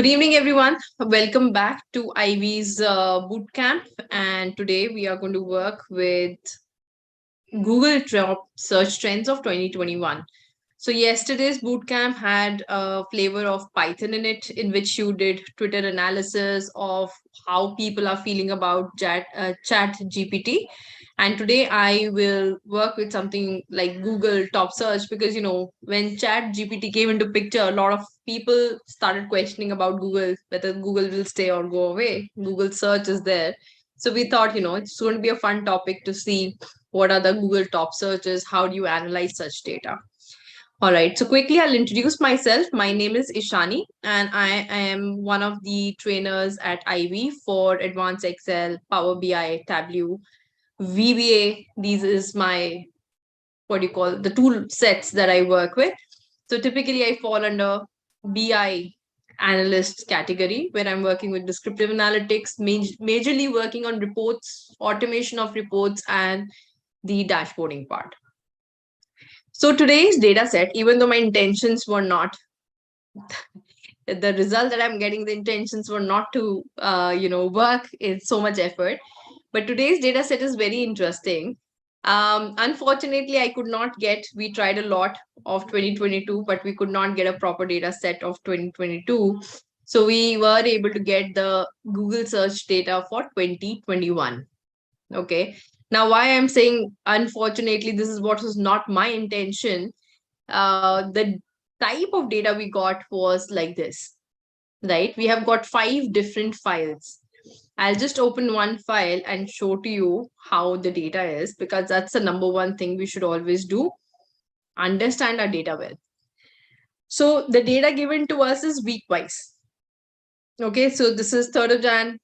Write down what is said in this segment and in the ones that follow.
Good evening, everyone. Welcome back to Ivy's Bootcamp. And today we are going to work with Google top search trends of 2021. So, yesterday's bootcamp had a flavor of Python in it, in which you did Twitter analysis of how people are feeling about chat GPT. And today I will work with something like Google top search because, when chat GPT came into picture, a lot of people started questioning about Google, whether Google will stay or go away. Google search is there. So we thought, it's going to be a fun topic to see what are the Google top searches, how do you analyze such data. All right, so quickly I'll introduce myself. My name is Ishani, and I am one of the trainers at Ivy for Advanced Excel, Power BI, Tableau, VBA. These is my, what do you call, the tool sets that I work with. So typically I fall under BI analyst category, where I'm working with descriptive analytics, majorly working on reports, automation of reports, and the dashboarding part. So today's data set, even though my intentions were not, the result that I'm getting, the intentions were not to, work in so much effort. But today's data set is very interesting. Unfortunately, I could not get, we tried a lot of 2022, but we could not get a proper data set of 2022. So we were able to get the Google search data for 2021. Okay. Now, why I'm saying unfortunately, this is what was not my intention. The type of data we got was like this, right? We have got 5 different files. I'll just open one file and show to you how the data is, because that's the number one thing we should always do. Understand our data well. So the data given to us is week wise. Okay, so this is 3rd of Jan,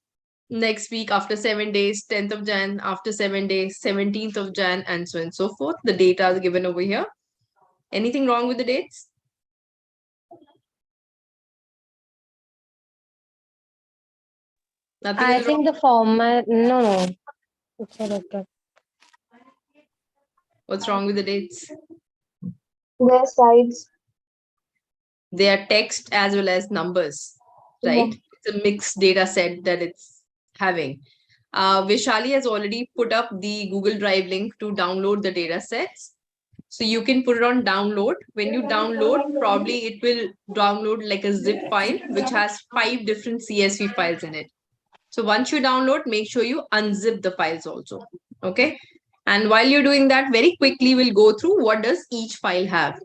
next week after 7 days, 10th of Jan after 7 days, 17th of Jan, and so on and so forth. The data is given over here. Anything wrong with the dates? Nothing I is wrong. think the format, no, it's okay. What's wrong with the dates? Their sides. They are text as well as numbers, right? Yeah. It's a mixed data set that it's having. Vishali has already put up the Google Drive link to download the data sets. So you can put it on download. When you download, probably it will download like a zip file, which has 5 different CSV files in it. So once you download, make sure you unzip the files also. Okay. And while you're doing that, very quickly we'll go through what does each file have.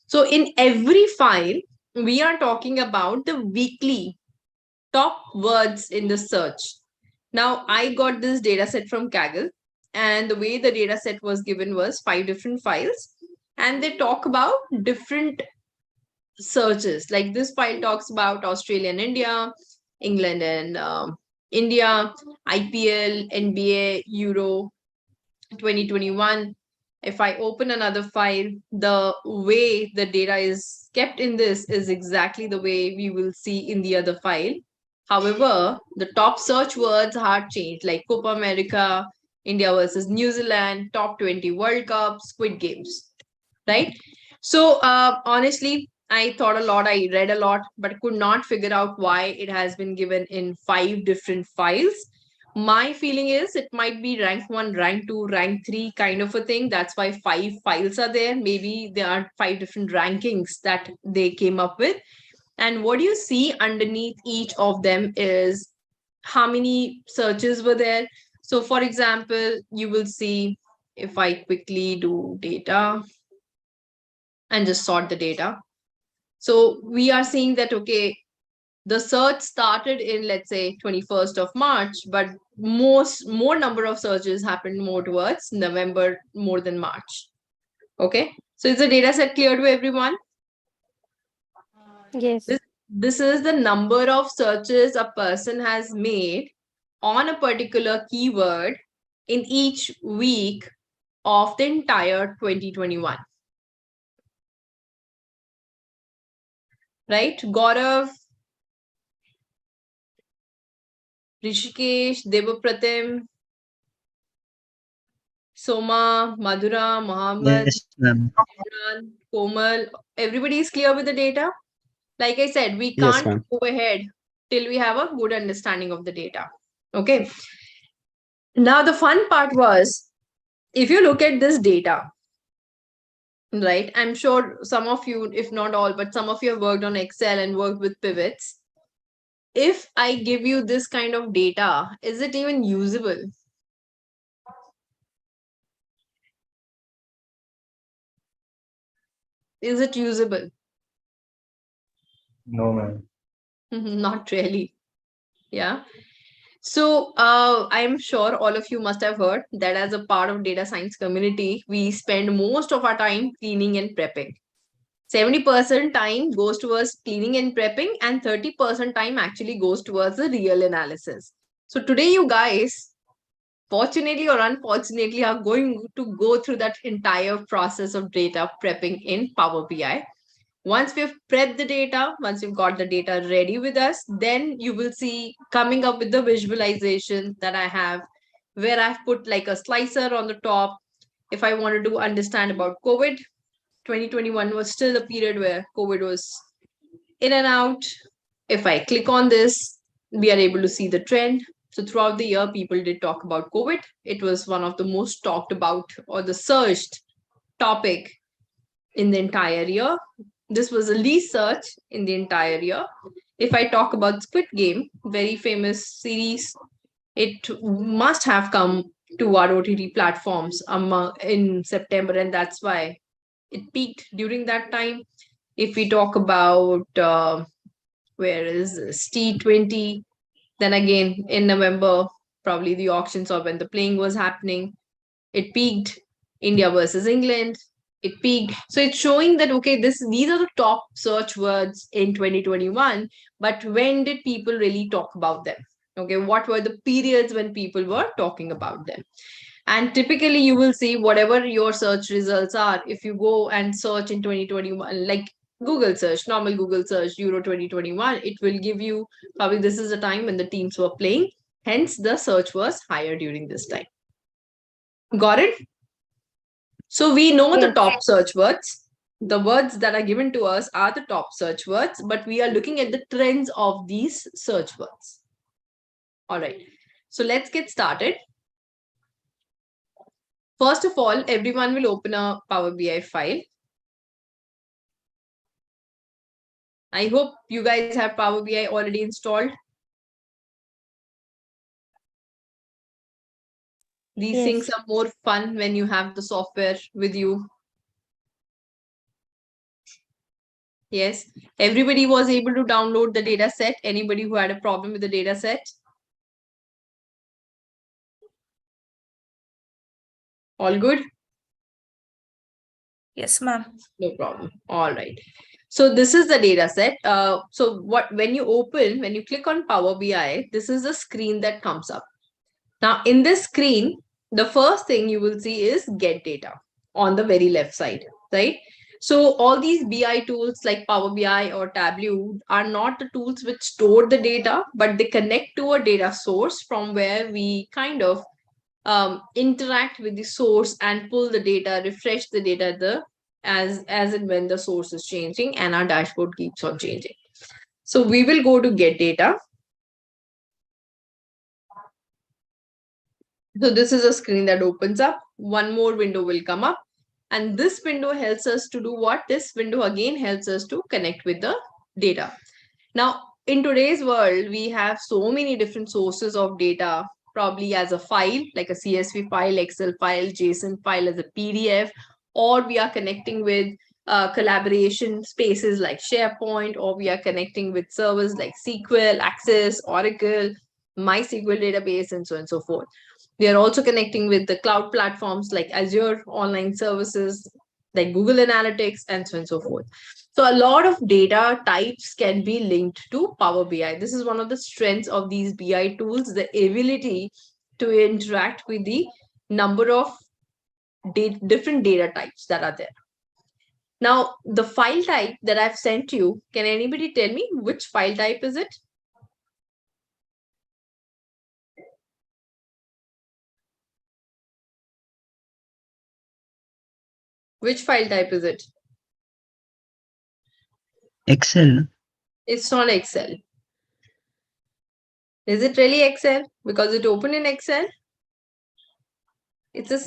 So in every file, we are talking about the weekly top words in the search. Now, I got this data set from Kaggle, and the way the data set was given was 5 different files, and they talk about different searches. Like this file talks about Australia and India, England and India, IPL, NBA, Euro 2021. If I open another file, the way the data is kept in this is exactly the way we will see in the other file. However, the top search words are changed, like Copa America, India versus New Zealand, top 20 World Cup, Squid Games, right? So, honestly, I thought a lot, I read a lot, but could not figure out why it has been given in 5 different files. My feeling is it might be rank 1, rank 2, rank 3 kind of a thing. That's why 5 files are there. Maybe there are 5 different rankings that they came up with. And what you see underneath each of them is how many searches were there. So, for example, you will see, if I quickly do data and just sort the data. So we are seeing that, okay, the search started in, let's say, 21st of March, but more number of searches happened more towards November more than March. Okay. So is the data set clear to everyone? Yes. This is the number of searches a person has made on a particular keyword in each week of the entire 2021. Right? Gaurav, Rishikesh, Devapratim, Soma, Madhura, Mohammed, Yes, ma'am. Imran, Komal, everybody is clear with the data? Like I said, we Yes, can't ma'am. go ahead till we have a good understanding of the data. Okay. Now, the fun part was, if you look at this data, right? I'm sure some of you, if not all, but some of you have worked on Excel and worked with pivots. If I give you this kind of data, is it even usable? Is it usable? No, ma'am. Not really. Yeah. So I'm sure all of you must have heard that as a part of data science community, we spend most of our time cleaning and prepping. 70% time goes towards cleaning and prepping, and 30% time actually goes towards the real analysis. So today, you guys, fortunately or unfortunately, are going to go through that entire process of data prepping in Power BI. Once we've prepped the data, once you've got the data ready with us, then you will see coming up with the visualization that I have, where I've put like a slicer on the top. If I wanted to understand about COVID, 2021 was still a period where COVID was in and out. If I click on this, we are able to see the trend. So throughout the year, people did talk about COVID. It was one of the most talked about or the searched topic in the entire year. This was the least search in the entire year. If I talk about Squid Game, very famous series, it must have come to our OTT platforms in September, and that's why it peaked during that time. If we talk about where is this T20, then again in November, probably the auctions or when the playing was happening, it peaked. India versus England, it peaked. So it's showing that okay, these are the top search words in 2021. But when did people really talk about them? Okay, what were the periods when people were talking about them? And typically, you will see whatever your search results are. If you go and search in 2021, like Google search, normal Google search, Euro 2021, it will give you probably this is the time when the teams were playing. Hence, the search was higher during this time. Got it? So we know the Yes. top search words. The words that are given to us are the top search words, but we are looking at the trends of these search words. All right. So let's get started. First of all, everyone will open a Power BI file. I hope you guys have Power BI already installed. These Yes. things are more fun when you have the software with you. Yes. Everybody was able to download the data set. Anybody who had a problem with the data set? All good? Yes, ma'am. No problem. All right. So this is the data set. So when you click on Power BI, this is the screen that comes up. Now in this screen, the first thing you will see is get data on the very left side, right? So all these BI tools like Power BI or Tableau are not the tools which store the data, but they connect to a data source from where we kind of interact with the source and pull the data, refresh the data as and when the source is changing and our dashboard keeps on changing. So we will go to get data. So this is a screen that opens up. One more window will come up. And this window helps us to do what? This window again helps us to connect with the data. Now, in today's world, we have so many different sources of data, probably as a file, like a CSV file, Excel file, JSON file as a PDF, or we are connecting with collaboration spaces like SharePoint, or we are connecting with servers like SQL, Access, Oracle, MySQL database, and so on and so forth. We are also connecting with the cloud platforms like Azure online services, like Google Analytics, and so on and so forth. So a lot of data types can be linked to Power BI. This is one of the strengths of these BI tools, the ability to interact with the number of different data types that are there. Now, the file type that I've sent you, can anybody tell me which file type is it? Which file type is it? Excel. It's not Excel. Is it really Excel? Because it opened in Excel? It's a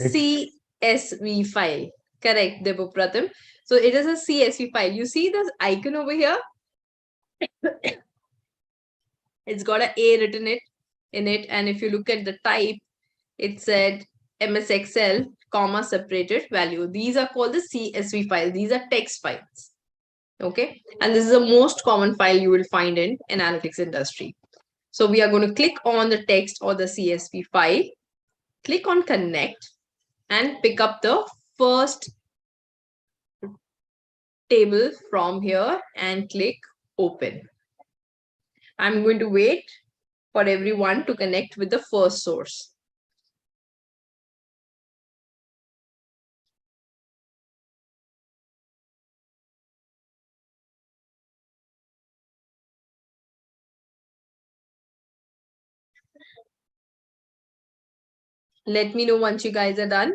CSV file. Correct, Debopratham. So it is a CSV file. You see this icon over here? It's got a written in it. And if you look at the type, it said MS Excel, comma, separated value. These are called the CSV files. These are text files. Okay. And this is the most common file you will find in analytics industry. So we are going to click on the text or the CSV file, click on connect and pick up the first table from here and click open. I'm going to wait for everyone to connect with the first source. Let me know once you guys are done.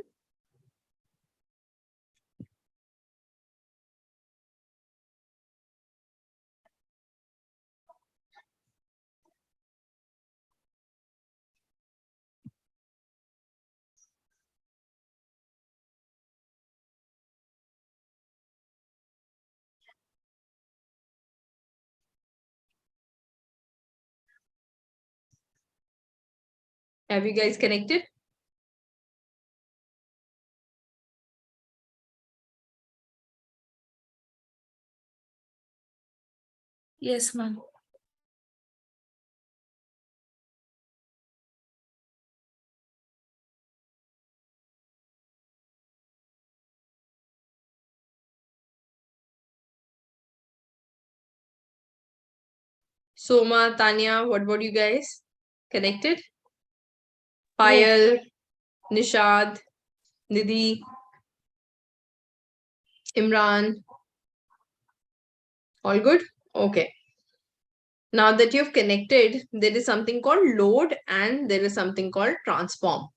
Have you guys connected? Yes, ma'am. Soma, Tanya, what about you guys? Connected? Payal, Nishad, Nidhi, Imran. All good? Okay. Now that you've connected, there is something called load and there is something called transform.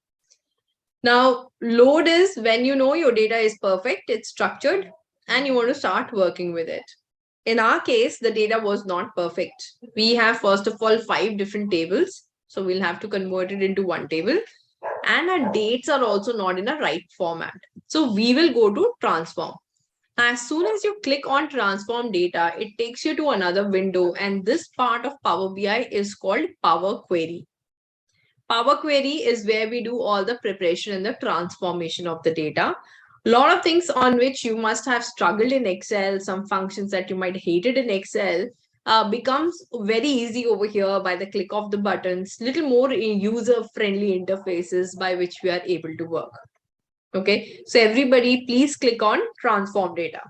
Now, load is when you know your data is perfect, it's structured, and you want to start working with it. In our case, the data was not perfect. We have, first of all, 5 different tables. So we'll have to convert it into one table. And our dates are also not in a right format. So we will go to transform. As soon as you click on transform data, it takes you to another window. And this part of Power BI is called Power Query. Power Query is where we do all the preparation and the transformation of the data. A lot of things on which you must have struggled in Excel, some functions that you might hated in Excel, becomes very easy over here by the click of the buttons, little more user-friendly interfaces by which we are able to work. Okay, so everybody please click on transform data.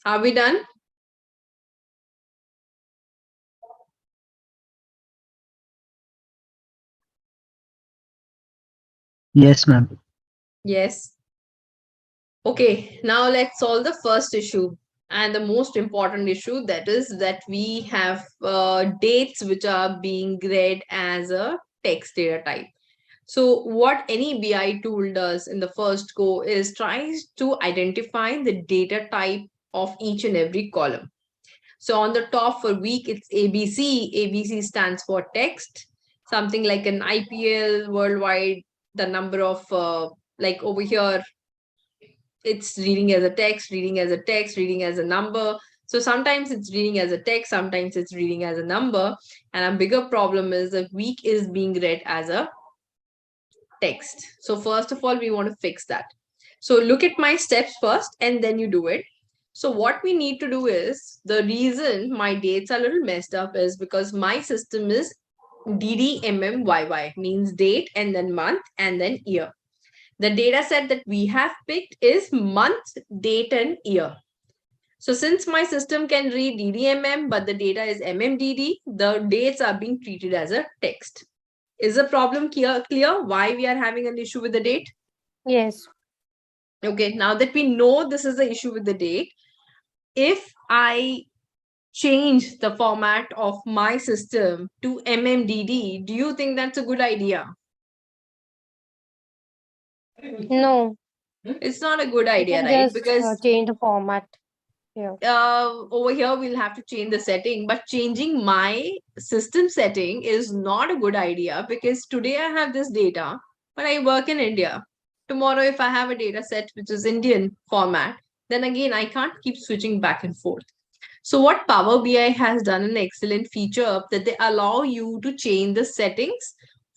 Are we done? Yes, ma'am. Yes. Okay, now let's solve the first issue and the most important issue, that is that we have dates which are being read as a text data type. So what any BI tool does in the first go is tries to identify the data type of each and every column. So on the top for week, it's ABC. ABC stands for text, something like an IPL worldwide, the number of like over here, it's reading as a text, reading as a text, reading as a number. So sometimes it's reading as a text, sometimes it's reading as a number. And a bigger problem is that week is being read as a text. So first of all, we want to fix that. So look at my steps first and then you do it. So what we need to do is, the reason my dates are a little messed up is because my system is DDMMYY, means date and then month and then year. The data set that we have picked is month, date, and year. So since my system can read DDMM, but the data is MMDD, the dates are being treated as a text. Is the problem clear why we are having an issue with the date? Yes. Okay, now that we know this is the issue with the date, if I change the format of my system to MMDD, do you think that's a good idea? No. It's not a good You idea, can right? just Because change the format here. over here we'll have to change the setting, but changing my system setting is not a good idea because today I have this data, but I work in India. Tomorrow, if I have a data set which is Indian format, then again I can't keep switching back and forth. So what Power BI has done an excellent feature that they allow you to change the settings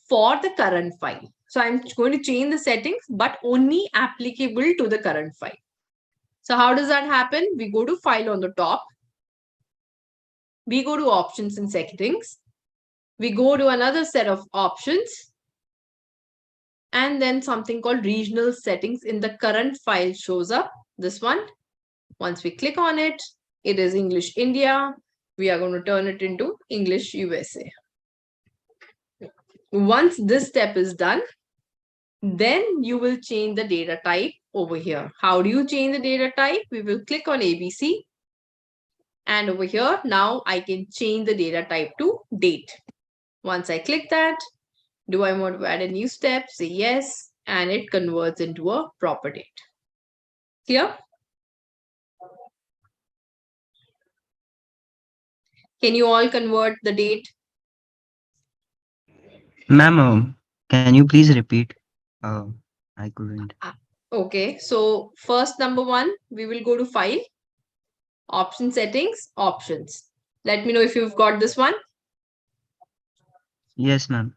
for the current file. So I'm going to change the settings, but only applicable to the current file. So how does that happen? We go to file on the top. We go to options and settings. We go to another set of options. And then something called regional settings in the current file shows up. This one. Once we click on it, it is English India. We are going to turn it into English USA. Once this step is done, then you will change the data type over here. How do you change the data type? We will click on ABC. And over here, now I can change the data type to date. Once I click that, do I want to add a new step? Say yes, and it converts into a proper date. Clear? Can you all convert the date? Ma'am, can you please repeat? I couldn't. Okay, so first number one, we will go to file, option settings, options. Let me know if you've got this one. Yes, ma'am.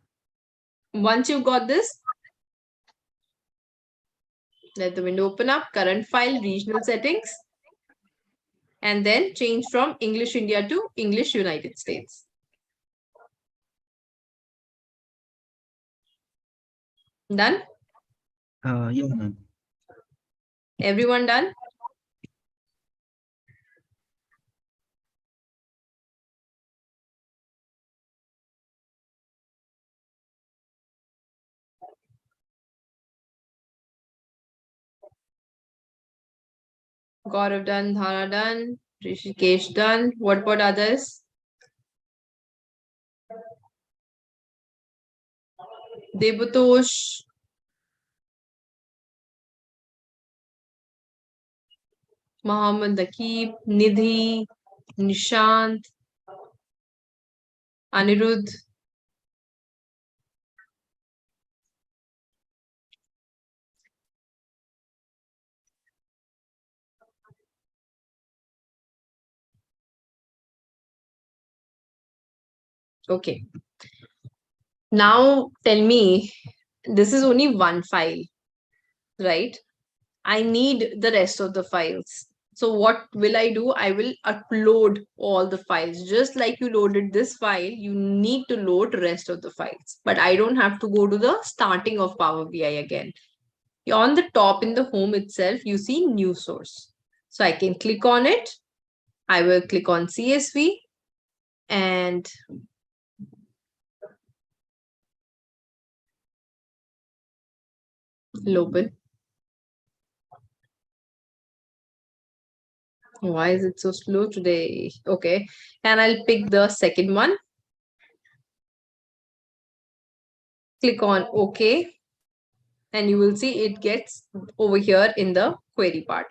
Once you've got this, let the window open up, current file, regional settings, and then change from English India to English United States. Done? Yeah, ma'am. Everyone done? Gaurav done, Dhara done, Rishikesh done. What about others? Debutosh, Mohammed Akib, Nidhi, Nishant, Anirudh. Okay. Now tell me, this is only one file, right? I need the rest of the files. So what will I do? I will upload all the files. Just like you loaded this file, you need to load rest of the files. But I don't have to go to the starting of Power BI again. On the top in the home itself, you see new source. So I can click on it. I will click on CSV and open. Why is it so slow today? Okay. And I'll pick the second one. Click on OK. And you will see it gets over here in the query part.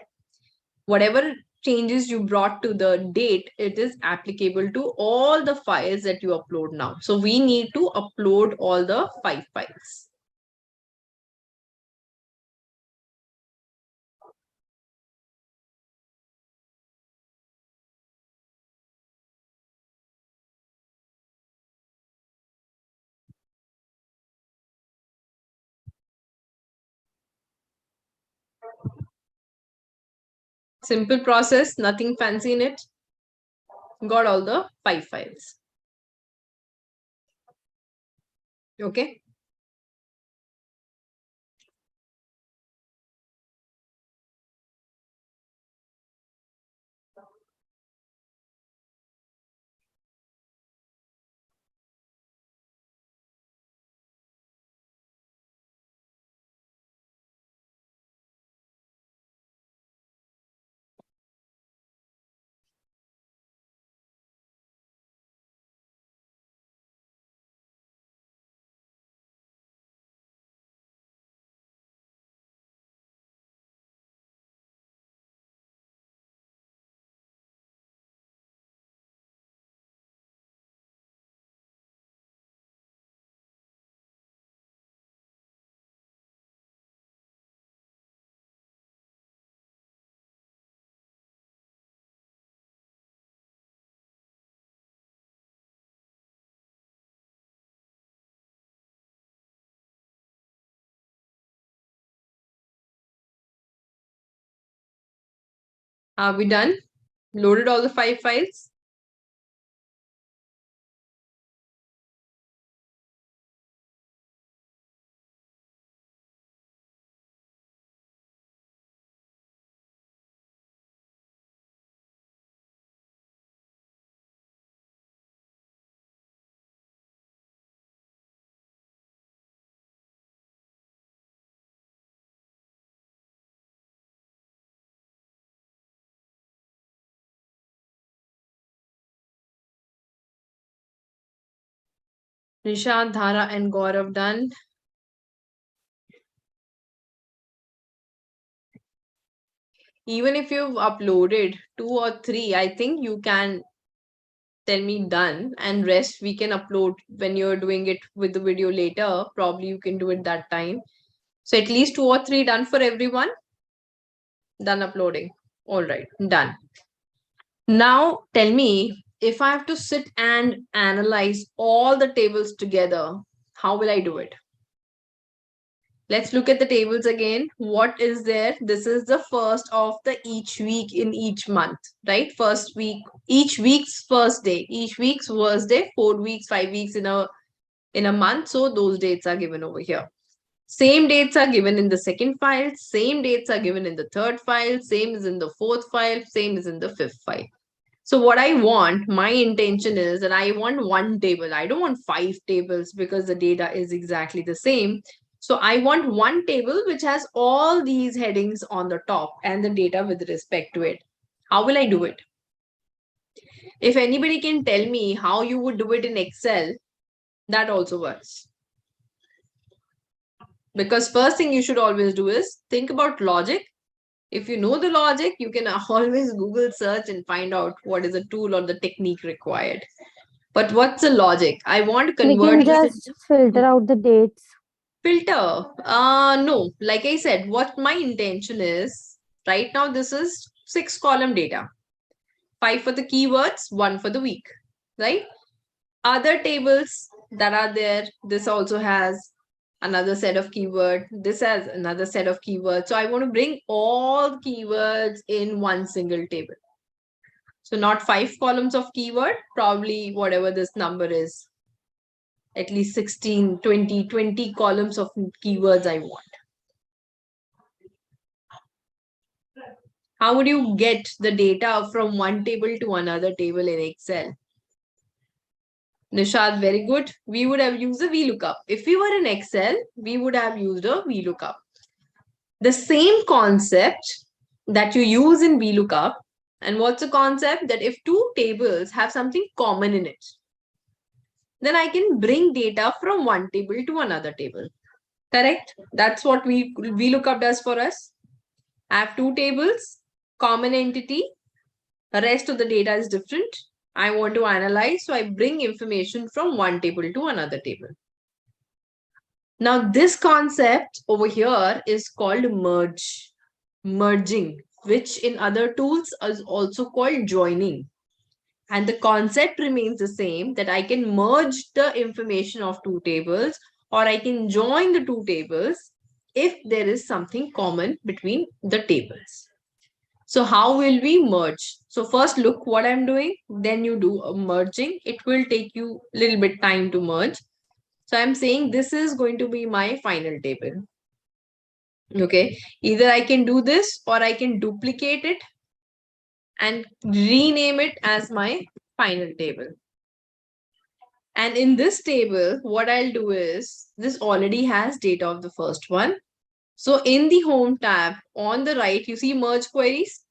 Whatever changes you brought to the date, it is applicable to all the files that you upload now. So we need to upload all the 5 files. Simple process, nothing fancy in it. Got all the 5 files. Okay. Are we done? Loaded all the 5 files? Nishant, Dhara, and Gaurav done. Even if you've uploaded 2 or 3, I think you can tell me done, and rest we can upload when you're doing it with the video later. Probably you can do it that time. So at least 2 or 3 done for everyone. Done uploading. All right, done. Now tell me, if I have to sit and analyze all the tables together, how will I do it? Let's look at the tables again. What is there? This is the first of the each week in each month, right? First week, each week's first day, each week's first day, 4 weeks, 5 weeks in a month. So those dates are given over here. Same dates are given in the second file, same dates are given in the third file, same is in the fourth file, same is in the fifth file. So what I want, my intention is that I want one table. I don't want 5 tables because the data is exactly the same. So I want one table which has all these headings on the top and the data with respect to it. How will I do it? If anybody can tell me how you would do it in Excel, that also works. Because first thing you should always do is think about logic. If you know the logic, you can always Google search and find out what is the tool or the technique required. But what's the logic? I want to We convert can this just filter out the dates. filter. No, like I said, what my intention is right now, this is 6-column data. 5 for the keywords, 1 for the week, right? Other tables that are there, this also has another set of keyword. This has another set of keywords. So I want to bring all keywords in one single table. So not 5 columns of keyword, probably whatever this number is, at least 16, 20 columns of keywords I want. How would you get the data from one table to another table in Excel? Nishad, very good. We would have used a VLOOKUP. If we were in Excel, we would have used a VLOOKUP. The same concept that you use in VLOOKUP, and what's the concept? That if 2 tables have something common in it, then I can bring data from one table to another table. Correct? That's what VLOOKUP does for us. I have 2 tables, common entity, the rest of the data is different. I want to analyze, so I bring information from one table to another table. Now, this concept over here is called merging, which in other tools is also called joining. And the concept remains the same, that I can merge the information of 2 tables, or I can join the 2 tables if there is something common between the tables. So how will we merge? So first look what I'm doing, then you do a merging. It will take you a little bit time to merge. So I'm saying this is going to be my final table. Okay, either I can do this or I can duplicate it and rename it as my final table. And in this table, what I'll do is, this already has data of the first one. So in the home tab on the right, you see merge queries.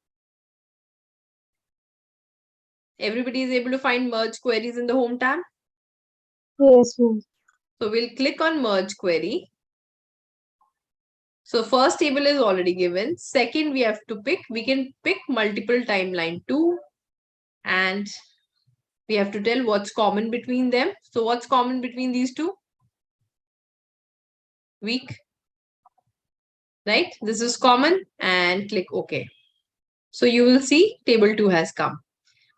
Everybody is able to find merge queries in the home tab. Yes, ma'am. So we'll click on merge query. So first table is already given. Second, we have to pick. We can pick multiple timeline 2. And we have to tell what's common between them. So what's common between these 2? Week. Right? This is common and click OK. So you will see table 2 has come.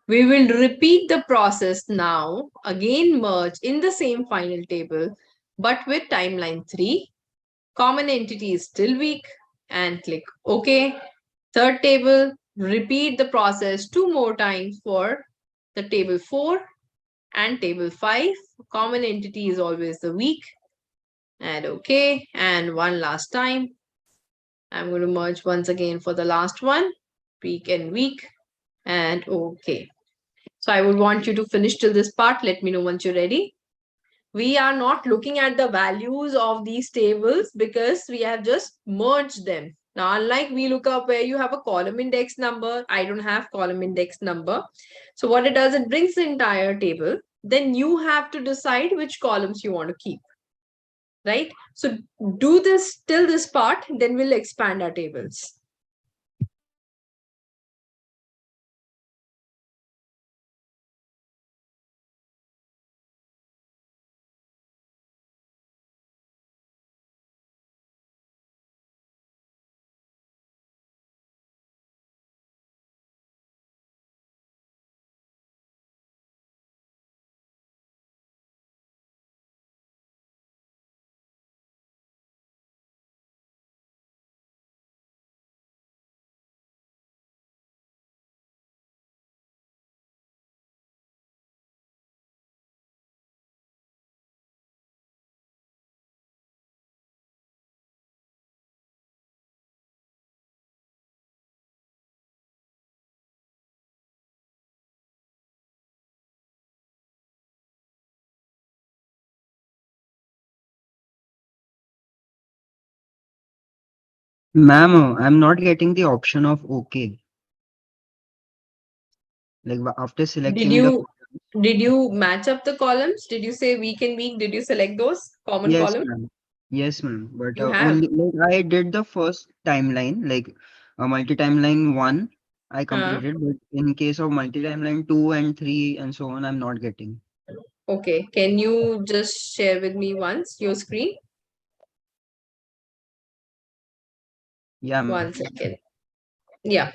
We will repeat the process now. Again merge in the same final table, but with timeline 3. Common entity is still week and click OK. Third table, repeat the process 2 more times for the table 4 and table 5. Common entity is always the week. And okay. And one last time. I'm going to merge once again for the last one. Week and week. And okay. So I would want you to finish till this part. Let me know once you're ready. We are not looking at the values of these tables because we have just merged them. Now, unlike VLOOKUP where you have a column index number, I don't have column index number. So what it does, it brings the entire table. Then you have to decide which columns you want to keep. Right? So do this till this part, then we'll expand our tables. Ma'am, I'm not getting the option of OK. Like after Did selecting the you match up the columns? Did you say week and week? Did you select those common yes, columns? ma'am. Yes, ma'am. But You have. only like I did the first timeline, like multi-timeline 1, I completed. But in case of multi-timeline 2 and 3 and so on, I'm not getting. Okay. Can you just share with me once your screen? Yeah, ma'am. 1 second. Yeah.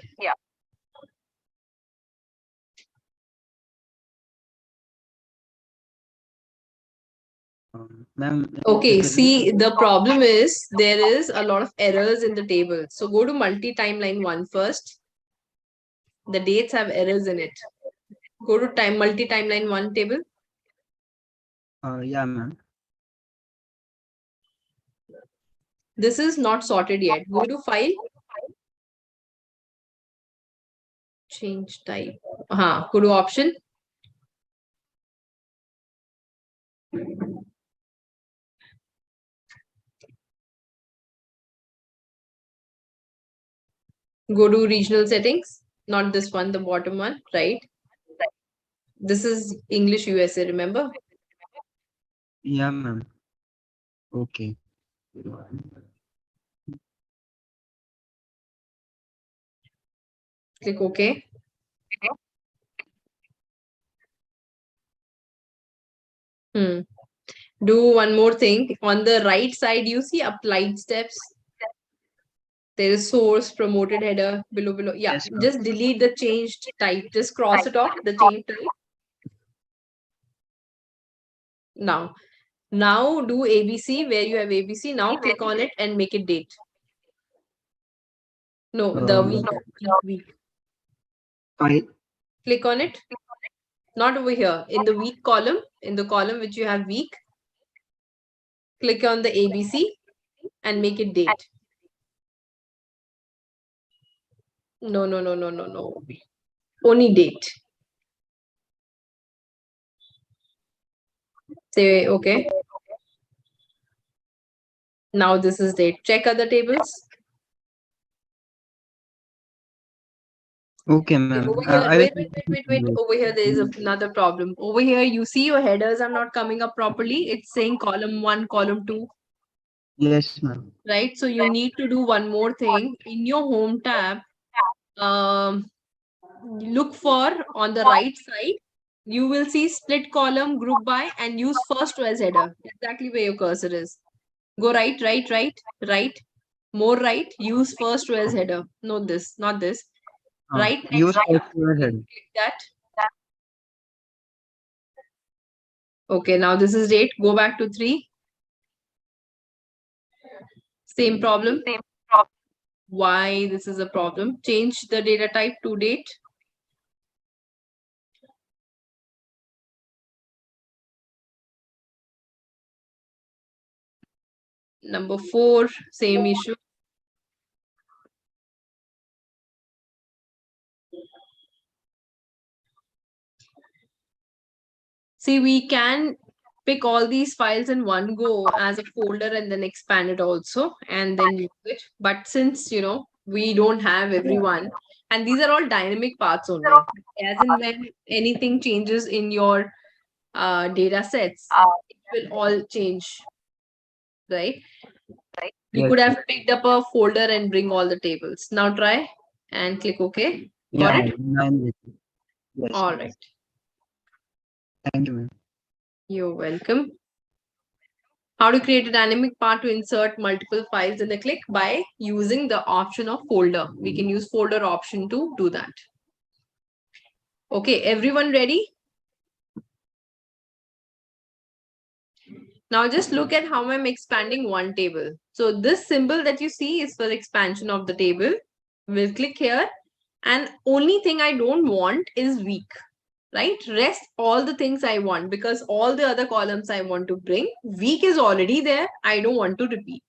Ma'am, Okay. it will. See, the problem is there is a lot of errors in the table. So go to multi-timeline 1 first. The dates have errors in it. Go to multi-timeline 1 table. Yeah, ma'am. This is not sorted yet. Go to file. Change type. Go to option. Go to regional settings. Not this one, the bottom one, right? This is English USA, remember? Yeah, ma'am. Okay. Click OK. Do one more thing. On the right side, you see applied steps. There is source, promoted header, below. Yeah, Yes, ma'am. just delete the changed type. Just cross it off, the change type. Now do ABC where you have ABC. Now click on it and make it date. No, the Uh, week. file. Click on it. Not over here. In the week column, in the column which you have week, click on the ABC and make it date. No. Only date. Say okay. Now this is date. Check other tables. Okay, ma'am. Over here, I will. wait. Over here, there is another problem. Over here, you see your headers are not coming up properly. It's saying column 1, column 2, Yes, ma'am. right? So you need to do one more thing. In your home tab, look for on the right side, you will see split column, group by, and use first row as header. Exactly where your cursor is. Go right. More right. Use first row as header. Not this. Right next Use to first that. ahead. Click that. Okay, now this is date. Go back to 3. Same problem. why this is a problem. Change the data type to date. Number 4, same issue. See, we can pick all these files in one go as a folder and then expand it also and then use it. But since, we don't have everyone, and these are all dynamic paths only. As in when anything changes in your data sets, it will all change, right? You Yes, could yes. have picked up a folder and bring all the tables. Now try and click OK. Got Yeah, it? I'm with you. Yes, All ma'am. right. Thank you, ma'am. You're welcome. How to create a dynamic path to insert multiple files in the click by using the option of folder. We can use folder option to do that. Okay, everyone ready? Now just look at how I'm expanding one table. So this symbol that you see is for expansion of the table. We'll click here, and only thing I don't want is week, right? Rest all the things I want, because all the other columns I want to bring, week is already there. I don't want to repeat.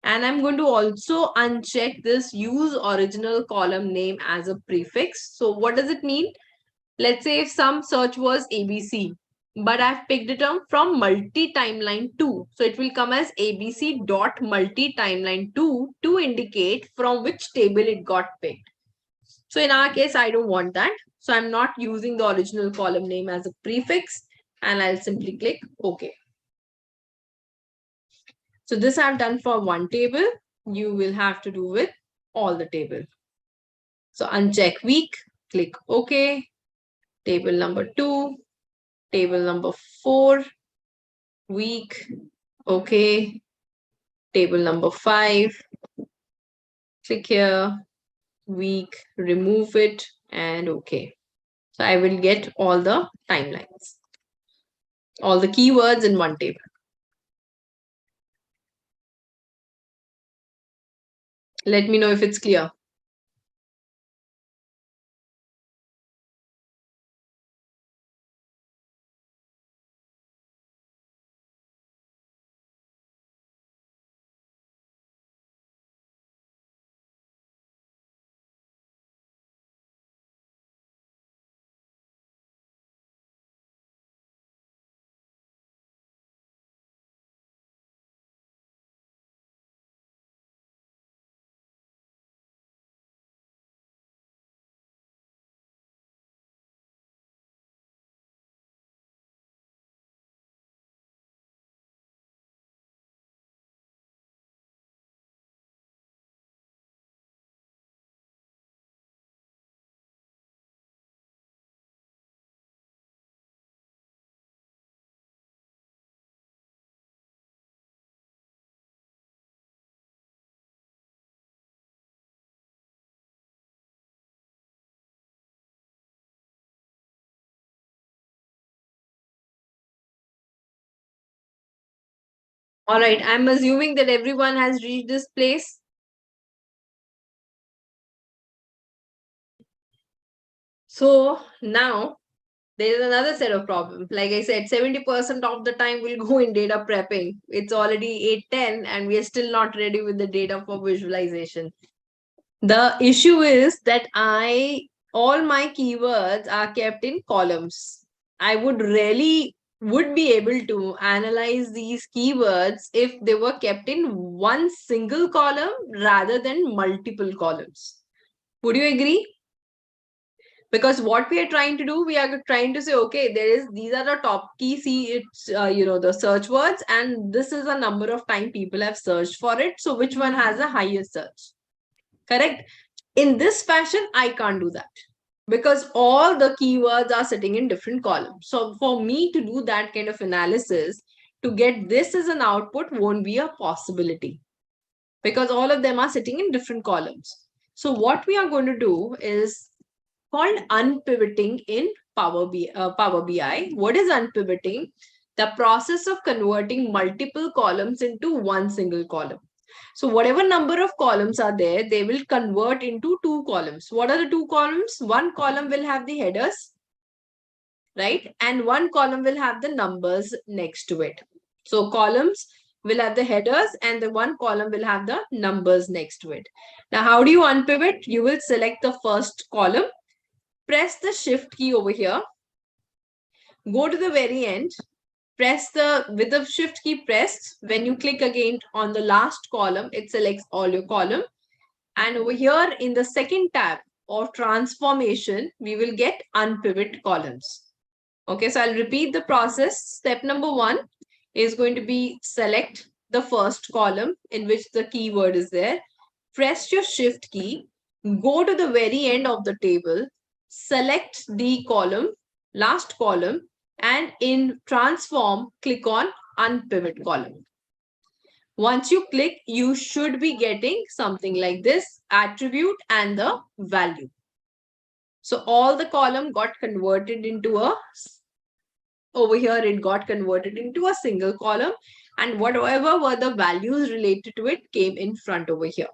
And I'm going to also uncheck this use original column name as a prefix. So what does it mean? Let's say if some search was ABC, but I've picked it up from multi-timeline 2. So it will come as ABC dot multi-timeline 2 to indicate from which table it got picked. So in our case, I don't want that. So I'm not using the original column name as a prefix, and I'll simply click OK. So this I've done for one table. You will have to do with all the table. So uncheck week, click OK. Table number 2, table number 4, week, OK. Table number 5, click here, week, remove it, and OK. So I will get all the timelines, all the keywords in one table. Let me know if it's clear. All right, I'm assuming that everyone has reached this place. So now there is another set of problems. Like I said, 70% of the time will go in data prepping. It's already 8:10 and we are still not ready with the data for visualization. The issue is that all my keywords are kept in columns. I would be able to analyze these keywords if they were kept in one single column rather than multiple columns. Would you agree? Because what we are trying to do, we are trying to say, okay, these are the top key, see it's the search words, and this is a number of time people have searched for it, so which one has a highest search? Correct? In this fashion, I can't do that because all the keywords are sitting in different columns. So for me to do that kind of analysis, to get this as an output won't be a possibility because all of them are sitting in different columns. So what we are going to do is called unpivoting in Power BI. What is unpivoting? The process of converting multiple columns into one single column. So whatever number of columns are there, they will convert into 2 columns. What are the 2 columns? One column will have the headers, right? And one column will have the numbers next to it. So columns will have the headers and the one column will have the numbers next to it. Now, how do you unpivot? You will select the first column, press the shift key over here, go to the very end, press with the shift key pressed. When you click again on the last column, it selects all your column. And over here in the second tab of transformation, we will get unpivot columns. Okay, so I'll repeat the process. Step number 1 is going to be select the first column in which the keyword is there. Press your shift key, go to the very end of the table, select the column, last column, and in transform, click on unpivot column. Once you click, you should be getting something like this, attribute and the value. So all the column got converted into over here it got converted into a single column, and whatever were the values related to it came in front over here.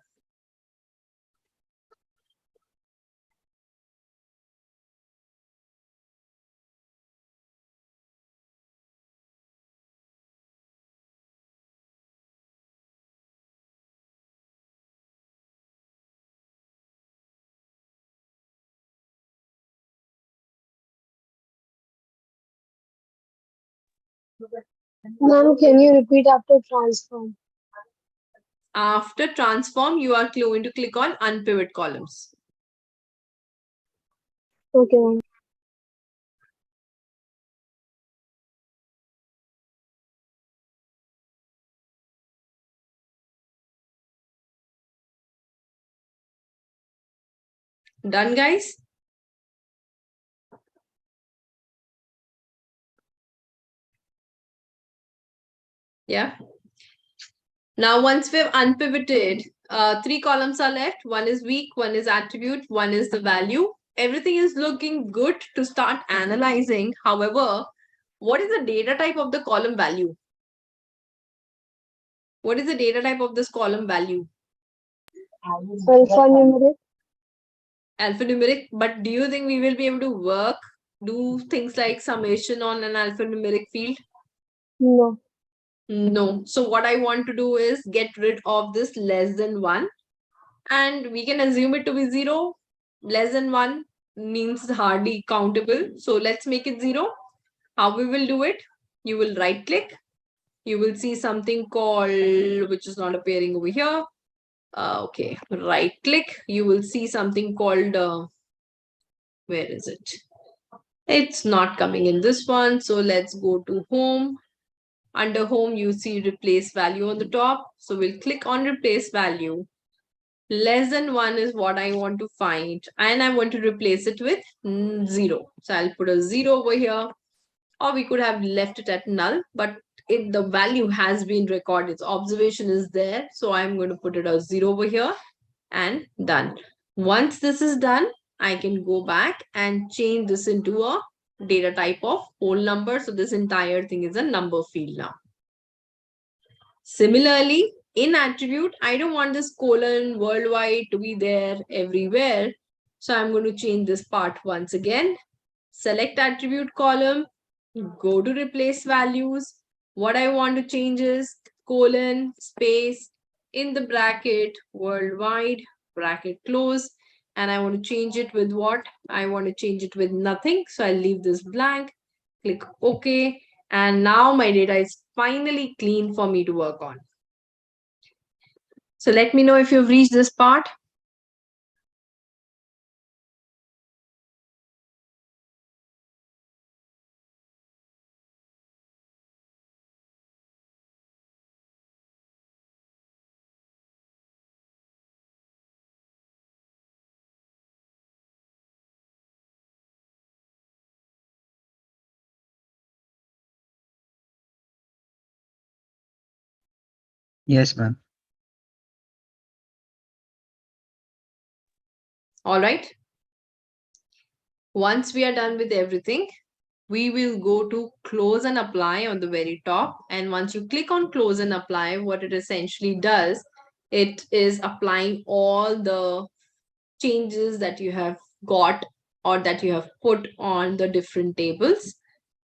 Ma'am, can you repeat after transform? After transform, you are going to click on unpivot columns. Okay, ma'am. Done, guys? Yeah. Now, once we've unpivoted, 3 columns are left. One is weak, one is attribute, one is the value. Everything is looking good to start analyzing. However, what is the data type of the column value? What is the data type of this column value? Alphanumeric. Alphanumeric. But do you think we will be able to do things like summation on an alphanumeric field? No. No. So what I want to do is get rid of this less than 1. And we can assume it to be 0. Less than 1 means hardly countable. So let's make it 0. How we will do it? You will right click. You will see something called, which is not appearing over here. Okay, right click. You will see something called, where is it? It's not coming in this one. So let's go to home. Under home, you see replace value on the top. So we'll click on replace value. Less than 1 is what I want to find. And I want to replace it with 0. So I'll put a 0 over here. Or we could have left it at null. But the value has been recorded. So observation is there. So I'm going to put it as 0 over here. And done. Once this is done, I can go back and change this into a data type of whole number. So this entire thing is a number field now. Similarly, in attribute, I don't want this colon worldwide to be there everywhere. So I'm going to change this part once again. Select attribute column, go to replace values. What I want to change is colon, space, in the bracket, worldwide, bracket close. And I want to change it with what? I want to change it with nothing. So I'll leave this blank, click OK. And now my data is finally clean for me to work on. So let me know if you've reached this part. Yes, ma'am. All right. Once we are done with everything, we will go to close and apply on the very top. And once you click on close and apply, what it essentially does, It is applying all the changes that you have got or that you have put on the different tables,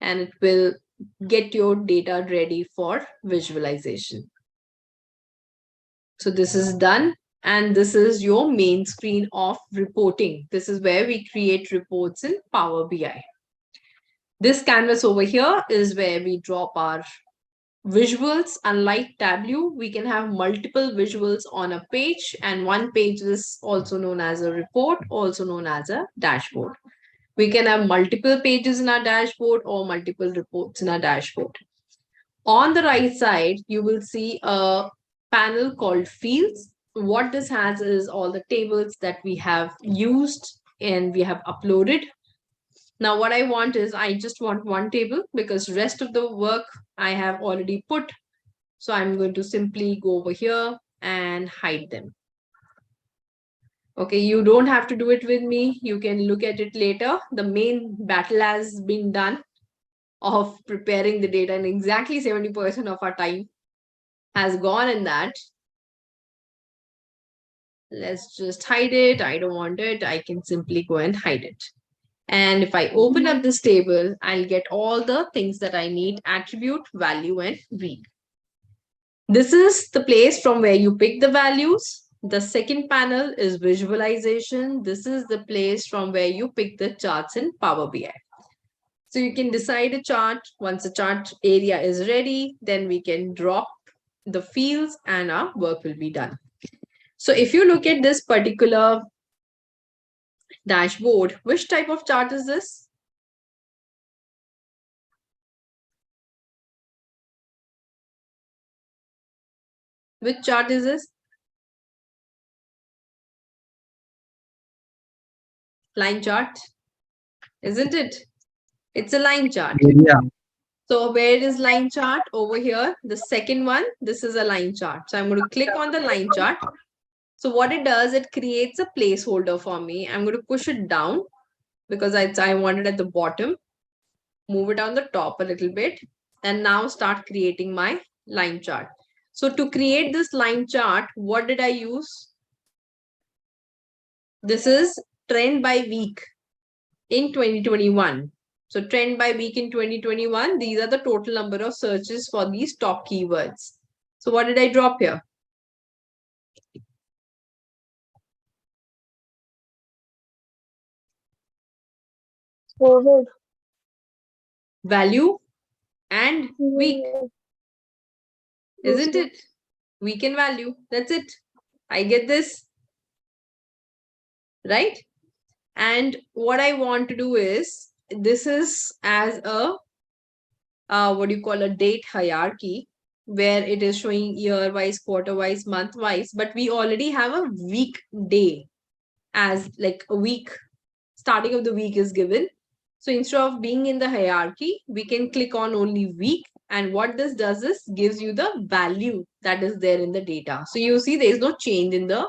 and it will get your data ready for visualization. So this is done, and this is your main screen of reporting. This is where we create reports in Power BI. This canvas over here is where we drop our visuals. Unlike Tableau, we can have multiple visuals on a page, and one page is also known as a report, also known as a dashboard. We can have multiple pages in our dashboard or multiple reports in our dashboard. On the right side, you will see a panel called fields. What this has is all the tables that we have used and we have uploaded. Now, what I want is I just want one table because rest of the work I have already put. So I'm going to simply go over here and hide them. Okay, you don't have to do it with me. You can look at it later. The main battle has been done of preparing the data, and exactly 70% of our time has gone in that. Let's just hide it. I don't want it. I can simply go and hide it. And if I open up this table, I'll get all the things that I need: attribute, value, and week. This is the place from where you pick the values. The second panel is visualization. This is the place from where you pick the charts in Power BI. So you can decide a chart. Once the chart area is ready, then we can drop the fields and our work will be done. So if you look at this particular dashboard, which type of chart is this? Which chart is this? Line chart, isn't it? It's a line chart. Yeah. So where is line chart? Over here, the second one, this is a line chart. So I'm going to click on the line chart. So what it does, it creates a placeholder for me. I'm going to push it down because I want it at the bottom. Move it on the top a little bit and now start creating my line chart. So to create this line chart, what did I use? This is trend by week in 2021. So trend by week in 2021, these are the total number of searches for these top keywords. So what did I drop here? COVID. Value and week, isn't it? Week and value, that's it. I get this, right? And what I want to do is, this is as a, what do you call, a date hierarchy, where it is showing year-wise, quarter-wise, month-wise, but we already have a week day as like a week, starting of the week is given. So instead of being in the hierarchy, we can click on only week. And what this does is gives you the value that is there in the data. So you see there is no change in the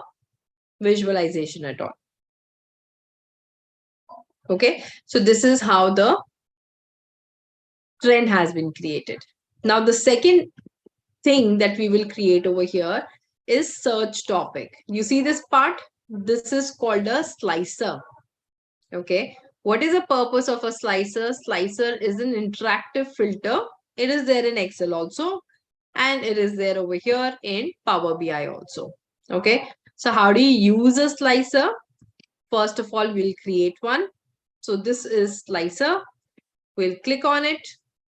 visualization at all. Okay, so this is how the trend has been created. Now, the second thing that we will create over here is search topic. You see this part? This is called a slicer. Okay, what is the purpose of a slicer? Slicer is an interactive filter. It is there in Excel also, and it is there over here in Power BI also. Okay, so how do you use a slicer? First of all, we'll create one. So this is slicer. We'll click on it.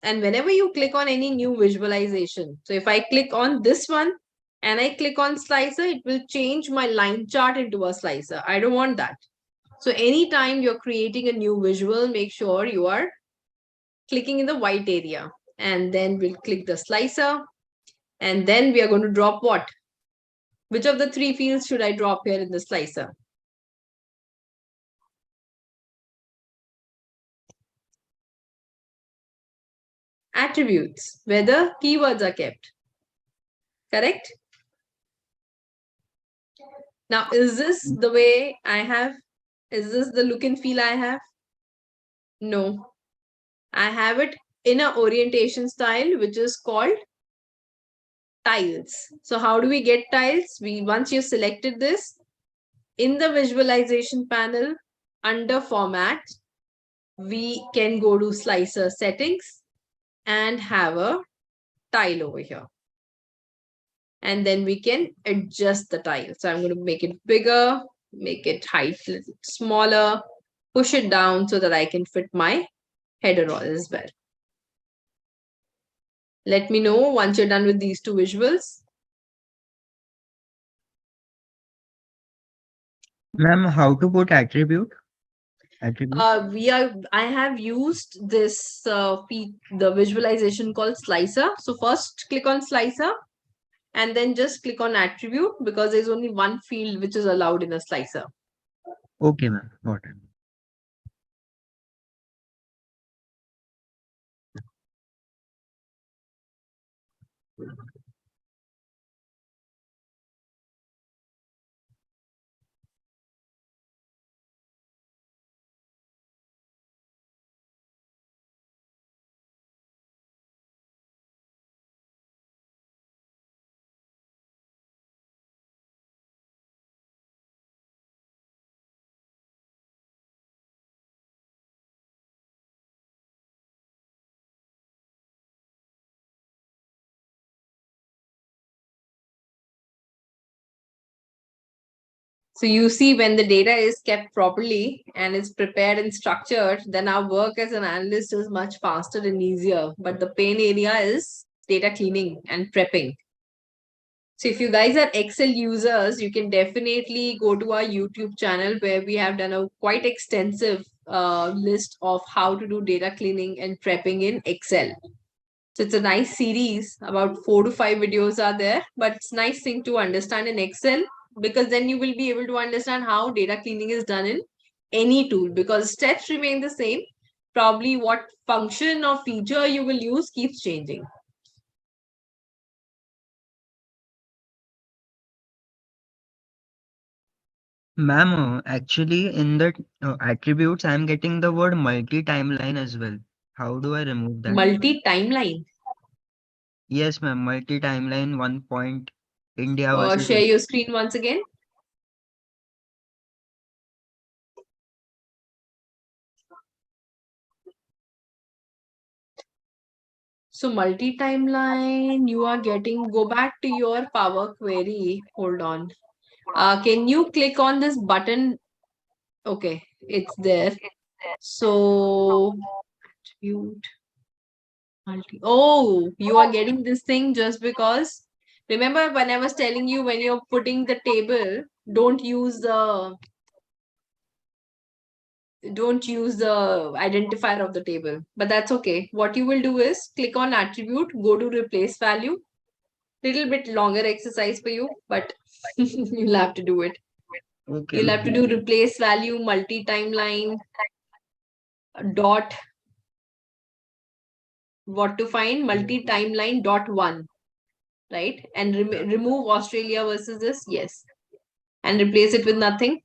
And whenever you click on any new visualization, so if I click on this one and I click on slicer, it will change my line chart into a slicer. I don't want that. So anytime you're creating a new visual, make sure you are clicking in the white area. And then we'll click the slicer. And then we are going to drop what? Which of the three fields should I drop here in the slicer? Attributes, where the keywords are kept. Correct? Now, is this the way I have? Is this the look and feel I have? No. I have it in an orientation style, which is called tiles. So how do we get tiles? Once you've selected this, in the visualization panel, under format, we can go to slicer settings and have a tile over here. And then we can adjust the tile. So I'm going to make it bigger, make it height a little smaller, push it down so that I can fit my header roll as well. Let me know once you're done with these two visuals. Ma'am, how to put attribute? I have used this the visualization called slicer. So first click on slicer and then just click on attribute, because there's only one field which is allowed in a slicer. Okay, ma'am. Got it. So you see, when the data is kept properly and is prepared and structured, then our work as an analyst is much faster and easier. But the pain area is data cleaning and prepping. So if you guys are Excel users, you can definitely go to our YouTube channel where we have done a quite extensive list of how to do data cleaning and prepping in Excel. So it's a nice series, about 4 to 5 videos are there, but it's nice thing to understand in Excel, because then you will be able to understand how data cleaning is done in any tool, because steps remain the same. Probably what function or feature you will use keeps changing. Ma'am, actually, in the attributes, I'm getting the word multi-timeline as well. How do I remove that? Multi-timeline. Yes, ma'am. Multi-timeline, 1 point, India versus. Share your screen once again. So multi-timeline, you are getting, go back to your Power Query. Hold on. Can you click on this button? Okay, it's there. So attribute multi. Oh, you are getting this thing just because. Remember when I was telling you, when you're putting the table, don't use the identifier of the table, but that's okay. What you will do is click on attribute, go to replace value. Little bit longer exercise for you, but you'll have to do it. Okay, You'll have to ma'am. do replace value multi-timeline dot, what to find, multi-timeline dot one, right? And remove Australia versus this, yes. And replace it with nothing.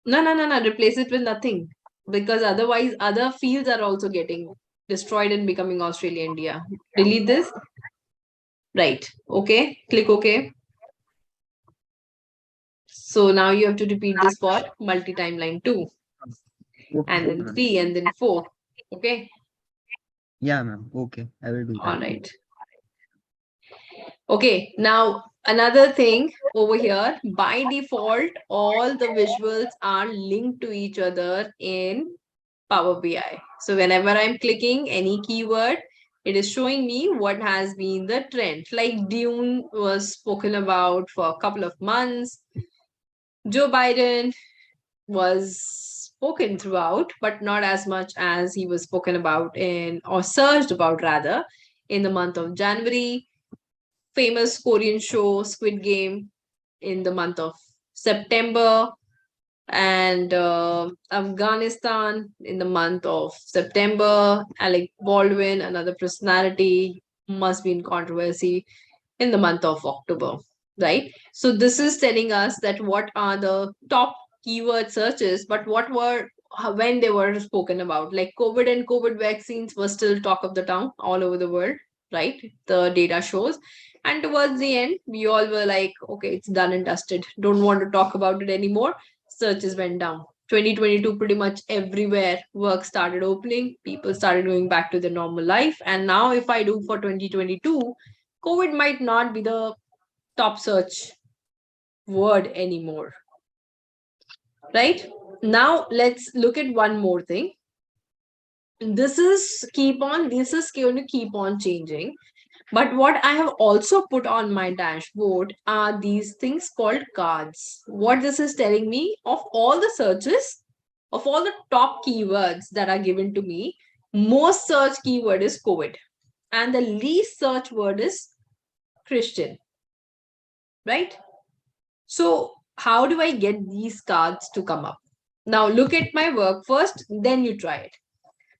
No, replace it with nothing, because otherwise other fields are also getting destroyed and becoming Australia, India. Delete this. Right. Okay. Click OK. So now you have to repeat this for multi-timeline 2, and Okay, then ma'am. 3, and then 4. Okay. Yeah, ma'am. Okay, I will do All that. right. Okay. Now, another thing over here, by default, all the visuals are linked to each other in Power BI. So whenever I'm clicking any keyword, it is showing me what has been the trend. Like Dune was spoken about for a couple of months. Joe Biden was spoken throughout, but not as much as he was spoken about in, or searched about rather, in the month of January. Famous Korean show Squid Game in the month of September, and Afghanistan in the month of September. Alec Baldwin, another personality, must be in controversy in the month of October, right? So this is telling us that what are the top keyword searches, but what were, when they were spoken about. Like COVID and COVID vaccines were still talk of the town all over the world, right? The data shows. And towards the end, we all were like, okay, it's done and dusted. Don't want to talk about it anymore. Searches went down. 2022, pretty much everywhere, work started opening. People started going back to their normal life. And now, if I do for 2022, COVID might not be the top search word anymore. Right? Now, let's look at one more thing. This is going to keep on changing. But what I have also put on my dashboard are these things called cards. What this is telling me, of all the searches, of all the top keywords that are given to me, most search keyword is COVID and the least search word is Christian, right? So how do I get these cards to come up? Now look at my work first, then you try it.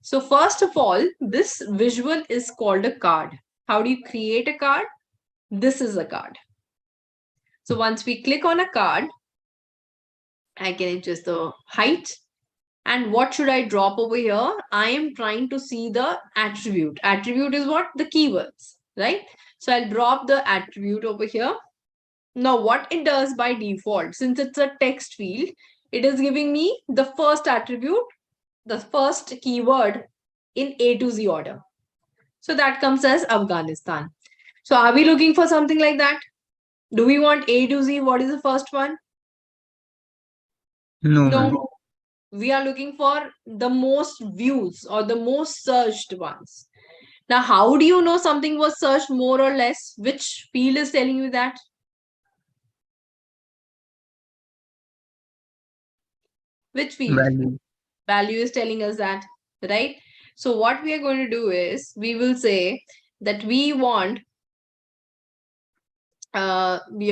So first of all, this visual is called a card. How do you create a card? This is a card. So once we click on a card, I can adjust the height. And what should I drop over here? I am trying to see the attribute. Attribute is what? The keywords, right? So I'll drop the attribute over here. Now what it does by default, since it's a text field, it is giving me the first attribute, the first keyword in A to Z order. So that comes as Afghanistan. So are we looking for something like that? Do we want A to Z? What is the first one? No, ma'am. No. We are looking for the most views or the most searched ones. Now, how do you know something was searched more or less? Which field is telling you that? Which field? Value. Value is telling us that, right? So what we are going to do is we will say that we want, we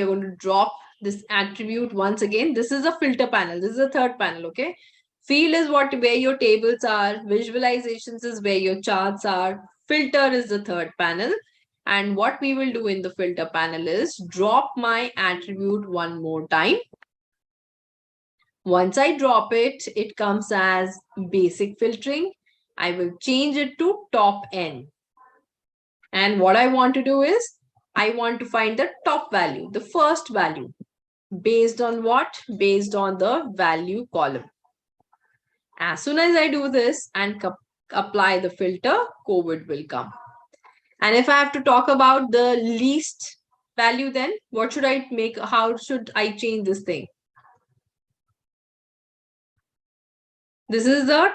are going to drop this attribute once again. This is a filter panel. This is a third panel, okay? Field is where your tables are. Visualizations is where your charts are. Filter is the third panel. And what we will do in the filter panel is drop my attribute one more time. Once I drop it, it comes as basic filtering. I will change it to top N. And what I want to do is, I want to find the top value, the first value. Based on what? Based on the value column. As soon as I do this and apply the filter, COVID will come. And if I have to talk about the least value, then what should I make? How should I change this thing? This is the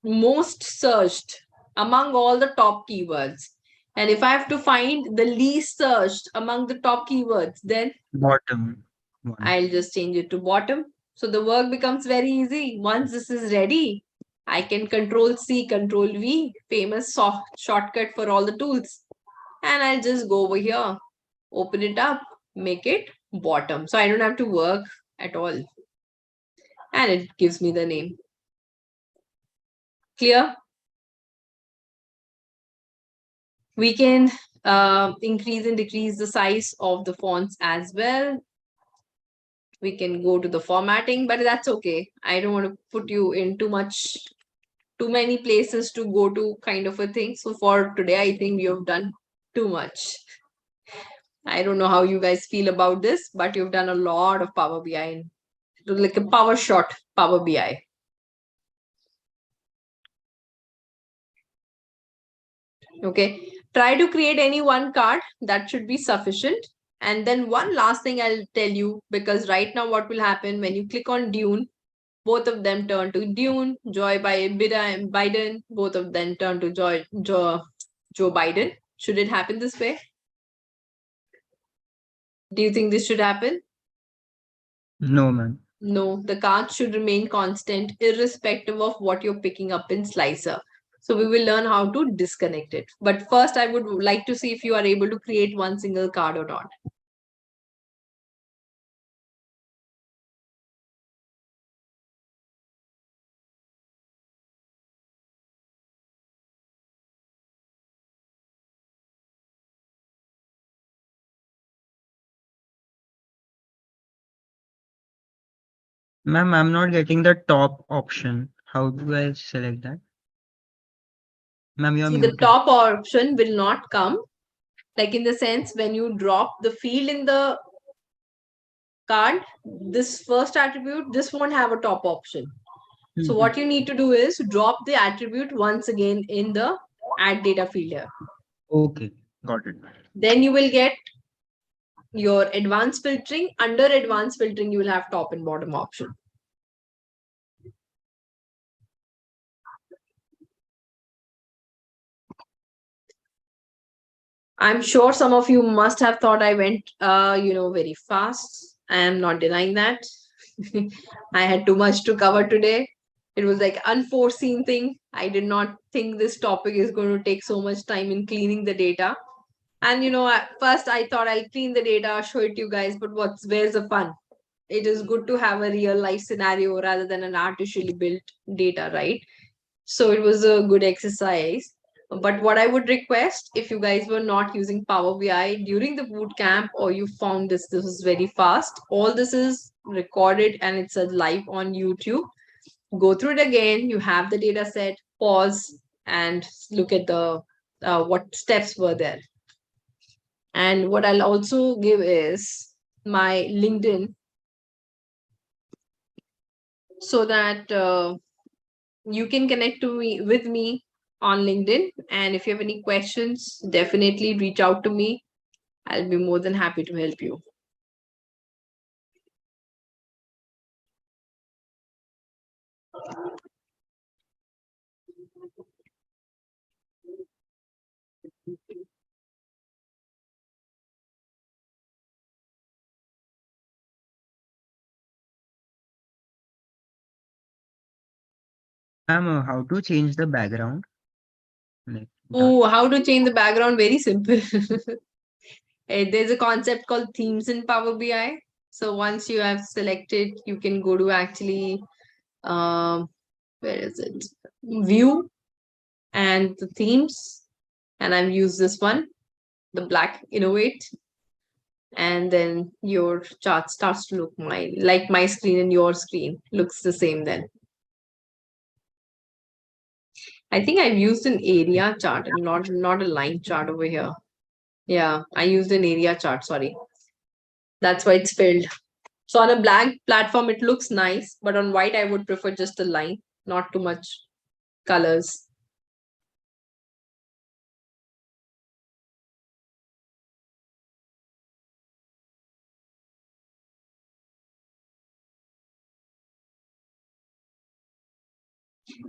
most searched among all the top keywords. And if I have to find the least searched among the top keywords, then Bottom one. I'll just change it to bottom. So the work becomes very easy. Once this is ready, I can Control C, Control V, famous shortcut for all the tools. And I'll just go over here, open it up, make it bottom. So I don't have to work at all. And it gives me the name. Clear? We can increase and decrease the size of the fonts as well. We can go to the formatting, but that's okay. I don't want to put you in too many places to go to kind of a thing. So for today, I think we have done too much. I don't know how you guys feel about this, but you've done a lot of Power BI, like a power shot Power BI. Okay, try to create any one card that should be sufficient. And then one last thing I'll tell you, because right now what will happen when you click on Dune, both of them turn to Dune, Joe Biden, both of them turn to Joe Biden. Should it happen this way? Do you think this should happen? No, ma'am. No, the cards should remain constant irrespective of what you're picking up in Slicer. So we will learn how to disconnect it. But first, I would like to see if you are able to create one single card or not. Ma'am, I'm not getting the top option. How do I select that? Ma'am, you're See, the muted. top option will not come Like in the sense, when you drop the field in the card, this first attribute, this won't have a top option. So what you need to do is drop the attribute once again in the add data field here. Okay, got it. Then you will get your advanced filtering. Under advanced filtering, you will have top and bottom option. I'm sure some of you must have thought I went, very fast. I am not denying that. I had too much to cover today. It was like unforeseen thing. I did not think this topic is going to take so much time in cleaning the data. And at first I thought I'll clean the data, show it to you guys, but where's the fun? It is good to have a real life scenario rather than an artificially built data, right? So it was a good exercise. But what I would request, if you guys were not using Power BI during the boot camp, or you found this was very fast, all this is recorded and it's a live on YouTube. Go through it again. You have the data set, pause and look at the what steps were there. And what I'll also give is my LinkedIn, so that you can connect with me on LinkedIn. And if you have any questions, definitely reach out to me. I'll be more than happy to help you. How to change the background? Like that. Oh, how to change the background? Very simple. There's a concept called themes in Power BI. So once you have selected, you can go to actually, where is it? View and the themes. And I've used this one, the black Innovate. And then your chart starts to look like my screen and your screen looks the same then. I think I've used an area chart and not a line chart over here. Yeah, I used an area chart, sorry. That's why it's filled. So on a blank platform, it looks nice, but on white, I would prefer just a line, not too much colors.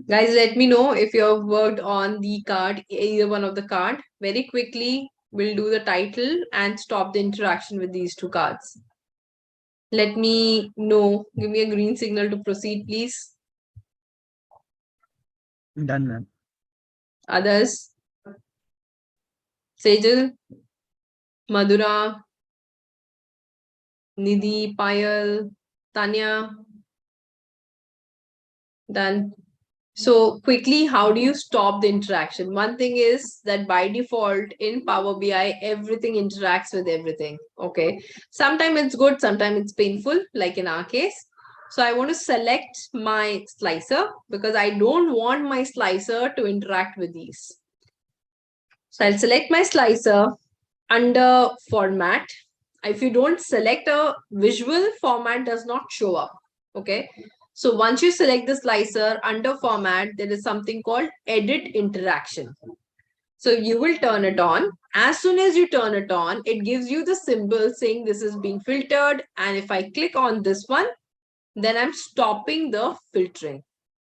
Guys, let me know if you have worked on the card, either one of the card. Very quickly, we'll do the title and stop the interaction with these two cards. Let me know. Give me a green signal to proceed, please. Done, ma'am. Others? Sejal, Madhura, Nidhi, Payal, Tanya. Done. So quickly, how do you stop the interaction? One thing is that by default in Power BI, everything interacts with everything. Okay. Sometimes it's good, sometimes it's painful, like in our case. So I want to select my slicer because I don't want my slicer to interact with these. So I'll select my slicer under format. If you don't select a visual, format does not show up. Okay. So once you select the slicer under format, there is something called edit interaction. So you will turn it on. As soon as you turn it on, it gives you the symbol saying this is being filtered. And if I click on this one, then I'm stopping the filtering.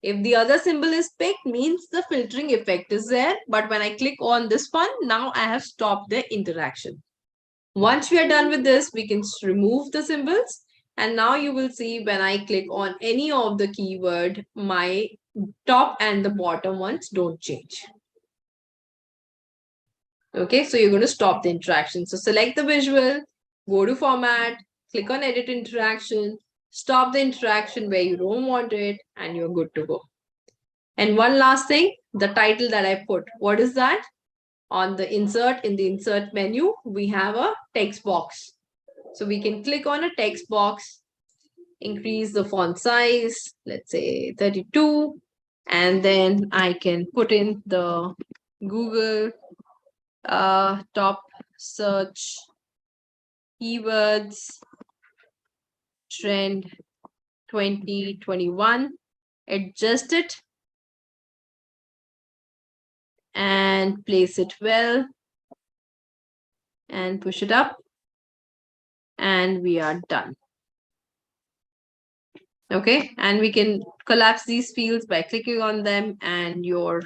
If the other symbol is picked, means the filtering effect is there. But when I click on this one, now I have stopped the interaction. Once we are done with this, we can remove the symbols. And now you will see when I click on any of the keyword, my top and the bottom ones don't change. Okay, so you're going to stop the interaction. So select the visual, go to format, click on edit interaction, stop the interaction where you don't want it, and you're good to go. And one last thing, the title that I put, what is that? On the insert, in the insert menu, we have a text box. So we can click on a text box, increase the font size, let's say 32, and then I can put in the Google top search keywords trend 2021, adjust it and place it well and push it up, and we are done. Okay, and we can collapse these fields by clicking on them, and your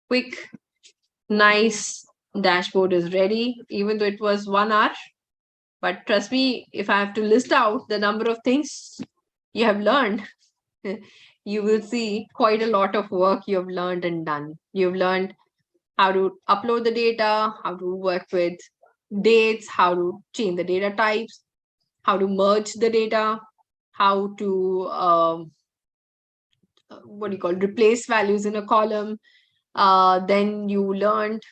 quick, nice dashboard is ready, even though it was 1 hour. But trust me, if I have to list out the number of things you have learned, you will see quite a lot of work you have learned and done. You've learned how to upload the data, how to work with dates, how to change the data types, how to merge the data, how to what do you call, replace values in a column. Then you learned,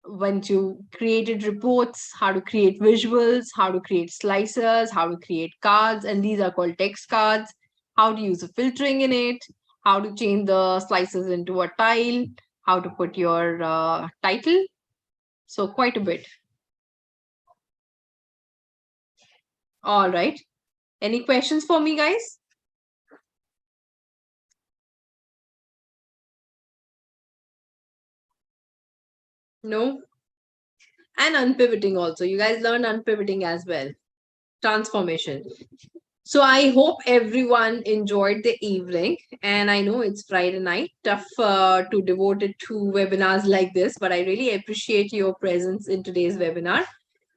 once you created reports, how to create visuals, how to create slicers, how to create cards, and these are called text cards, how to use a filtering in it, how to change the slices into a tile, how to put your title. So quite a bit. All right. Any questions for me, guys? No? And unpivoting also. You guys learned unpivoting as well. Transformation. So I hope everyone enjoyed the evening. And I know it's Friday night, tough to devote it to webinars like this, but I really appreciate your presence in today's webinar.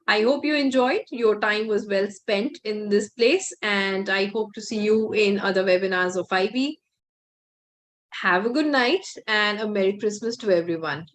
I hope you enjoyed. Your time was well spent in this place, and I hope to see you in other webinars of Ivy. Have a good night and a Merry Christmas to everyone.